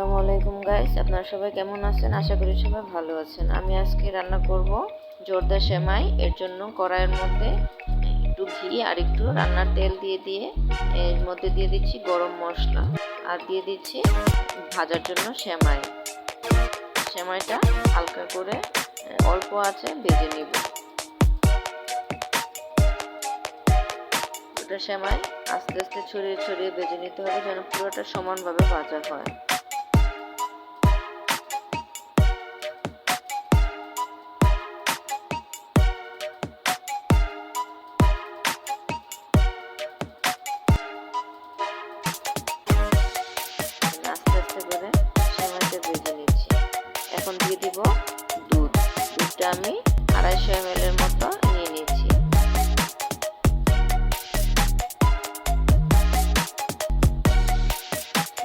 আসসালামু আলাইকুম গাইস, আপনারা সবাই কেমন আছেন? আশা করি সবাই ভালো আছেন। আমি আজকে রান্না করব জর্দা সেমাই। এর জন্য কড়াইয়ের মধ্যে একটু ঘি আর একটু রান্নার তেল দিয়ে এর মধ্যে দিয়ে দিচ্ছি গরম মশলা আর দিয়ে দিচ্ছি ভাজার জন্য সেমাইটা হালকা করে অল্প আঁচে ভেজে নিব। ওটা সেমাই আস্তে আস্তে ছড়িয়ে ছড়িয়ে ভেজে নিতে হবে যেন পুরোটা সমানভাবে ভাজা হয়। আস্তে আস্তে করে সেমাইটা ভেজে নিচ্ছি। এখন দিয়ে দিব দুধটা আমি 250 ml এর মতো নিয়ে নিয়েছি।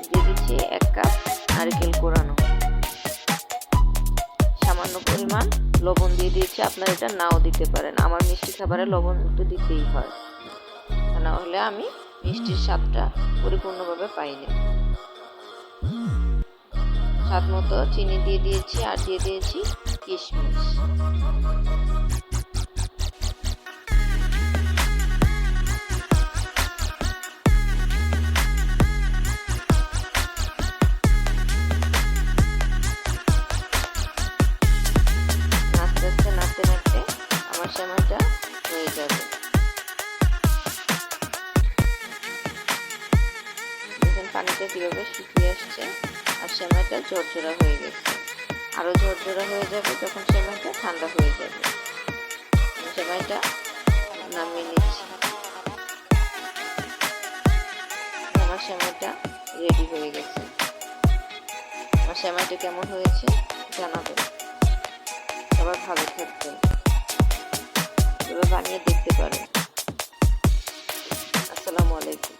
দিয়ে দিচ্ছি 1 কাপ নারকেল কোরানো, সামান্য পরিমাণ লবণ দিয়ে দিয়েছি। আপনারা এটা নাও দিতে পারেন, আমার মিষ্টি খাবারে লবণ একটু দিতেই হয়, না হলে আমি মিষ্টির স্বাদটা পরিপূর্ণভাবে পাই না। স্বাদ মতো চিনি দিয়ে দিয়েছি আর দিয়ে দিয়েছি কিশমিশ। আস্তে আস্তে নাড়তে নাড়তে আমার সেমাইটা হয়ে যাবে। দেখুন পানিটা কিভাবে শুকিয়ে আসছে আর সেমাইটা ঝরঝরা হয়ে গেছে। আরো ঝরঝরা হয়ে যাবে যখন সেমাইটা ঠান্ডা হয়ে যাবে। সেমাইটা নামিয়ে নিচ্ছি। আমার সেমাইটা রেডি হয়ে গেছে। আমার সেমাইটা কেমন হয়েছে জানাবেন। সবাই ভালো থাকবেন, এভাবে বানিয়ে দেখতে পারেন। আসসালামু আলাইকুম।